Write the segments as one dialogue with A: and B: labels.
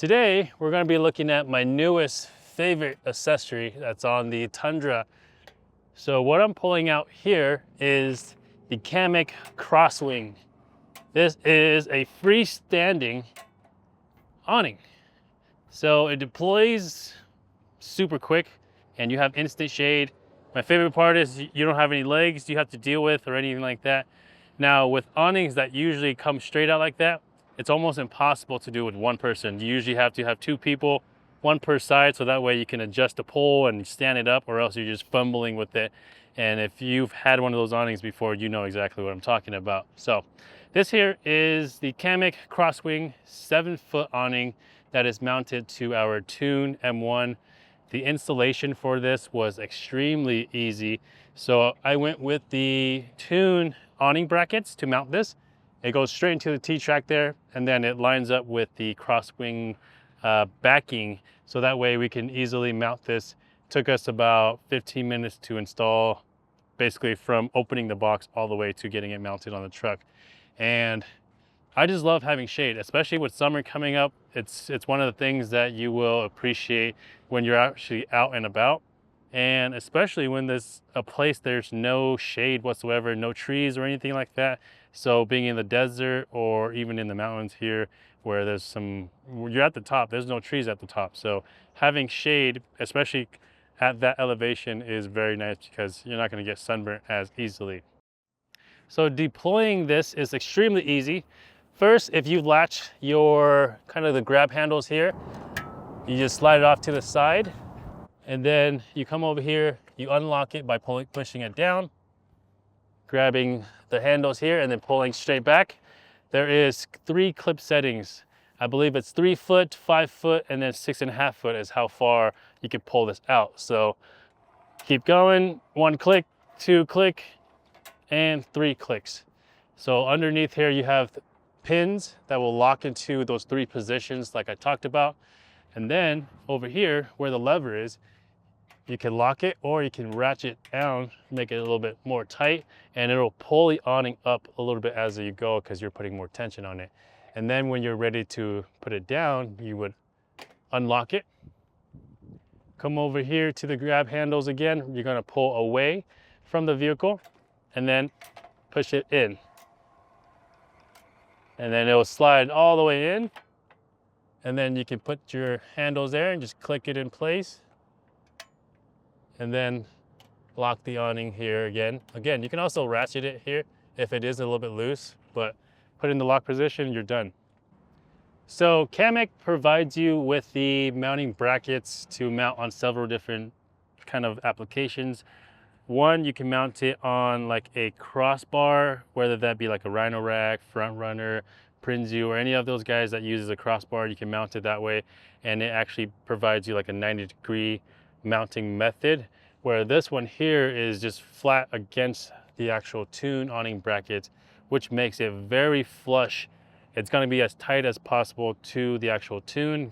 A: Today, we're gonna be looking at my newest favorite accessory that's on the Tundra. So what I'm pulling out here is the Kammok Crosswing. This is a freestanding awning. So it deploys super quick and you have instant shade. My favorite part is you don't have any legs you have to deal with or anything like that. Now with awnings that usually come straight out like that, it's almost impossible to do with one person. You usually have to have two people, one per side, so that way you can adjust the pole and stand it up, or else you're just fumbling with it. And if you've had one of those awnings before, you know exactly what I'm talking about. So this here is the Kammok Crosswing 7-foot awning that is mounted to our Tune M1. The installation for this was extremely easy. So I went with the Tune awning brackets to mount this. It goes straight into the T-track there, and then it lines up with the Crosswing backing, so that way we can easily mount this. Took us about 15 minutes to install, basically from opening the box all the way to getting it mounted on the truck. And I just love having shade, especially with summer coming up. It's one of the things that you will appreciate when you're actually out and about. And especially when there's a place there's no shade whatsoever, no trees or anything like that. So being in the desert or even in the mountains here where there's you're at the top, there's no trees at the top. So having shade, especially at that elevation, is very nice because you're not gonna get sunburnt as easily. So deploying this is extremely easy. First, if you latch your kind of the grab handles here, you just slide it off to the side, and then you come over here, you unlock it by pushing it down, grabbing the handles here, and then pulling straight back. There is 3 clip settings. I believe it's 3 foot, 5 foot, and then 6.5 foot is how far you can pull this out. So keep going, 1 click, 2 click, and 3 clicks. So underneath here you have pins that will lock into those 3 positions like I talked about. And then over here where the lever is, you can lock it or you can ratchet down, make it a little bit more tight, and it'll pull the awning up a little bit as you go because you're putting more tension on it. And then when you're ready to put it down, you would unlock it. Come over here to the grab handles again. You're gonna pull away from the vehicle and then push it in. And then it'll slide all the way in. And then you can put your handles there and just click it in place. And then lock the awning here again. Again, you can also ratchet it here if it is a little bit loose, but put it in the lock position, you're done. So Kammok provides you with the mounting brackets to mount on several different kind of applications. One, you can mount it on like a crossbar, whether that be like a Rhino Rack, Front Runner, Prinzu, or any of those guys that uses a crossbar. You can mount it that way, and it actually provides you like a 90-degree mounting method, where this one here is just flat against the actual Tune awning bracket, which makes it very flush. It's going to be as tight as possible to the actual Tune.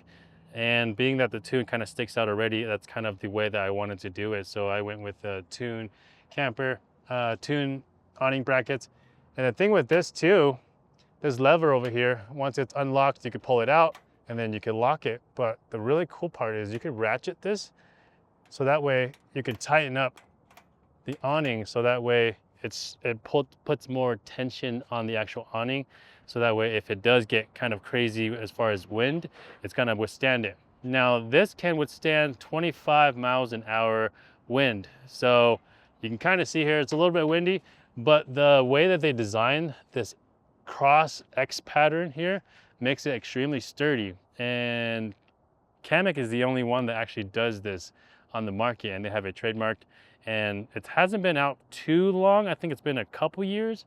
A: And being that the Tune kind of sticks out already, that's kind of the way that I wanted to do it. So I went with the Tune camper, Tune awning brackets. And the thing with this too, this lever over here, once it's unlocked, you can pull it out and then you can lock it. But the really cool part is you can ratchet this. So that way you can tighten up the awning. So that way it puts more tension on the actual awning. So that way, if it does get kind of crazy as far as wind, it's gonna withstand it. Now, this can withstand 25 miles an hour wind. So you can kind of see here, it's a little bit windy, but the way that they design this cross X pattern here makes it extremely sturdy. And Kammok is the only one that actually does this on the market, and they have it trademarked. And it hasn't been out too long. I think it's been a couple years,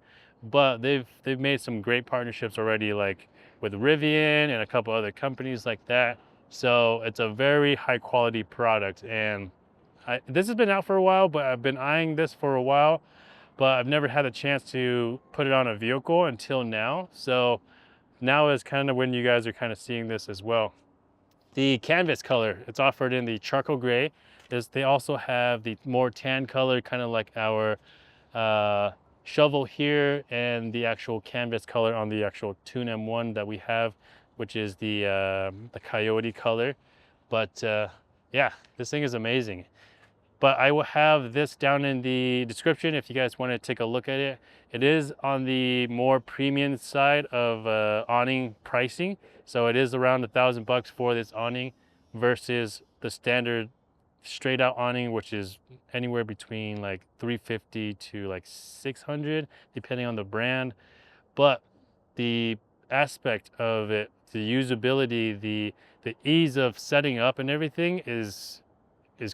A: but they've made some great partnerships already, like with Rivian and a couple other companies like that. So it's a very high quality product. And this has been out for a while, but I've been eyeing this for a while, but I've never had a chance to put it on a vehicle until now. So now is kind of when you guys are kind of seeing this as well. The canvas color, it's offered in the charcoal gray. They also have the more tan color, kind of like our shovel here, and the actual canvas color on the actual Tune M1 that we have. which is the coyote color. But yeah, this thing is amazing. But I will have this down in the description if you guys want to take a look at it. It is on the more premium side of awning pricing. So it is around $1,000 for this awning versus the standard straight out awning, which is anywhere between like 350 to like 600, depending on the brand. But the aspect of it, the usability, the ease of setting up and everything is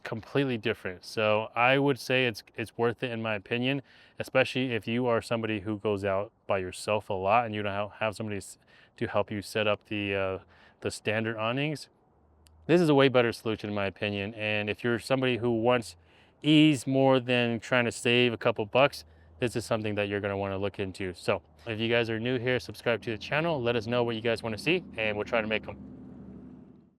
A: completely different. So I would say it's worth it in my opinion, especially if you are somebody who goes out by yourself a lot and you don't have somebody to help you set up the standard awnings. This is a way better solution in my opinion. And if you're somebody who wants ease more than trying to save a couple bucks, this is something that you're going to want to look into. So if you guys are new here, subscribe to the channel, let us know what you guys want to see, and we'll try to make them.